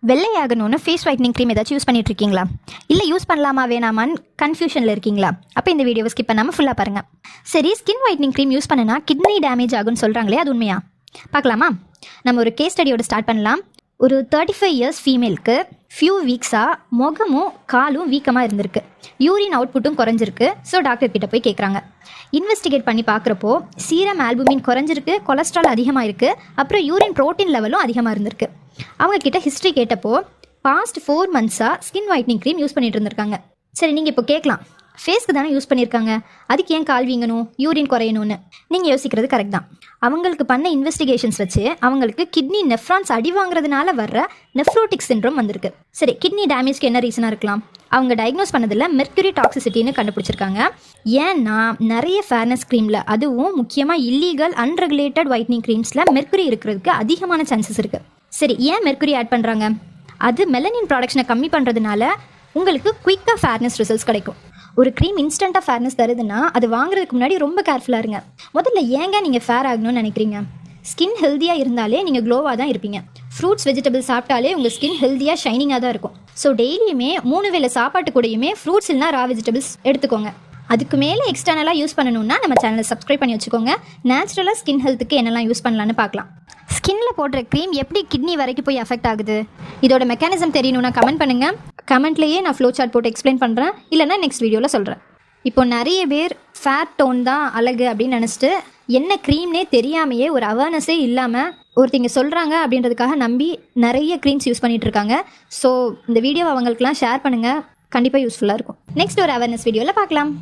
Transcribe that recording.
வெள்ளையாகணும்னு face whitening cream ஏதாச்சும் use பண்ணிட்டு இருக்கீங்களா? இல்லை யூஸ் பண்ணலாமா வேணாமான்னு கன்ஃபியூஷனில் இருக்கீங்களா? அப்போ இந்த வீடியோவை ஸ்கிப் பண்ணாமல் ஃபுல்லாக பாருங்கள். சரி, ஸ்கின் ஒயிட்னிங் க்ரீம் யூஸ் பண்ணினா கிட்னி டேமேஜ் ஆகும்னு சொல்கிறாங்களே, அது உண்மையா? பார்க்கலாமா? நம்ம ஒரு கேஸ் ஸ்டடியோட ஸ்டார்ட் பண்ணலாம். ஒரு 35 இயர்ஸ் ஃபீமேலுக்கு ஃபியூ வீக்ஸாக முகமும் காலும் வீக்கமாக இருந்திருக்கு. யூரின் அவுட்புட்டும் குறைஞ்சிருக்கு. ஸோ டாக்டர் கிட்ட போய் கேட்குறாங்க. இன்வெஸ்டிகேட் பண்ணி பார்க்குறப்போ சீரம் ஆல்புமின் குறைஞ்சிருக்கு, கொலஸ்ட்ரால் அதிகமாக இருக்குது, அப்புறம் யூரின் ப்ரோட்டீன் லெவலும் அதிகமாக இருந்திருக்கு. அவங்க கிட்ட ஹிஸ்ட்ரி கேட்டப்போ பாஸ்ட் 4 மந்த்ஸாக ஸ்கின் ஒயிட்னிங் க்ரீம் யூஸ் பண்ணிட்டு இருந்திருக்காங்க. சரி, நீங்கள் இப்போ கேட்கலாம், ஃபேஸ்க்கு தானே யூஸ் பண்ணியிருக்காங்க, அதுக்கு ஏன் கால் வீங்கணும், யூரின் குறையணும்னு? நீங்கள் யோசிக்கிறது கரெக்ட் தான். அவங்களுக்கு பண்ண இன்வெஸ்டிகேஷன்ஸ் வச்சு அவங்களுக்கு கிட்னி நெஃப்ரான்ஸ் அடி வாங்குறதுனால வர்ற நெஃப்ரோட்டிக் சிண்ட்ரோம் வந்திருக்கு. சரி, கிட்னி டேமேஜ்க்கு என்ன ரீசனாக இருக்கலாம்? அவங்க டயக்னோஸ் பண்ணதில் மெர்க்குரி டாக்ஸிசிட்டின்னு கண்டுபிடிச்சிருக்காங்க. ஏன்னா நிறைய ஃபேர்னஸ் க்ரீமில், அதுவும் முக்கியமாக இல்லீகல் அன்ரெகுலேட்டட் ஒயிட்னிங் க்ரீம்ஸில் மெர்க்குரி இருக்கிறதுக்கு அதிகமான சான்சஸ் இருக்குது. சரி, ஏன் மெர்க்குரி ஆட் பண்ணுறாங்க? அது மெலனின் ப்ராடக்ஷனை கம்மி பண்ணுறதுனால உங்களுக்கு குயிக்காக ஃபேர்னஸ் ரிசல்ட்ஸ் கிடைக்கும். ஒரு க்ரீம் இன்ஸ்டண்ட்டாக ஃபேர்னஸ் தருதுன்னா அது வாங்குறதுக்கு முன்னாடி ரொம்ப கேர்ஃபுல்லாக இருங்க. முதல்ல ஏங்க நீங்கள் ஃபேர் ஆகணும்னு நினைக்கிறீங்க? ஸ்கின் ஹெல்த்தியாக இருந்தாலே நீங்கள் க்ளோவாக தான் இருப்பீங்க. ஃப்ரூட்ஸ் வெஜிடபிள்ஸ் சாப்பிட்டாலே உங்கள் ஸ்கின் ஹெல்த்தியாக ஷைனிங்காக தான் இருக்கும். ஸோ டெய்லியுமே 3 வேளை சாப்பாட்டு கூடயுமே ஃப்ரூட்ஸ் இல்லைனா ரா வெஜிடபிள்ஸ் எடுத்துக்கோங்க. அதுக்கு மேலே எக்ஸ்டர்னலாக யூஸ் பண்ணணும்னா நம்ம சேனலை சப்ஸ்கிரைப் பண்ணி வச்சுக்கோங்க. நேச்சுரலாக ஸ்கின் ஹெல்த்துக்கு என்னெல்லாம் யூஸ் பண்ணலான்னு பார்க்கலாம். ஸ்கின்ல போடுற க்ரீம் எப்படி கிட்னி வரைக்கும் போய் அஃபெக்ட் ஆகுது? இதோட மெக்கானிசம் தெரியணும்னா கமெண்ட் பண்ணுங்கள். கமெண்ட்லேயே நான் ஃப்ளோ சார்ட் போட்டு எக்ஸ்பிளைன் பண்ணுறேன், இல்லைனா நெக்ஸ்ட் வீடியோவில் சொல்கிறேன். இப்போ நிறைய பேர் ஃபேர் டோன் தான் அழகு அப்படின்னு நினச்சிட்டு என்ன க்ரீம்னே தெரியாமையே, ஒரு அவேர்னஸே இல்லாமல் ஒருத்தங்க சொல்கிறாங்க அப்படின்றதுக்காக நம்பி நிறைய க்ரீம்ஸ் யூஸ் பண்ணிகிட்டு இருக்காங்க. ஸோ இந்த வீடியோவை அவங்களுக்குலாம் ஷேர் பண்ணுங்கள், கண்டிப்பாக யூஸ்ஃபுல்லாக இருக்கும். நெக்ஸ்ட் ஒரு அவேர்னஸ் வீடியோவில் பார்க்கலாம்.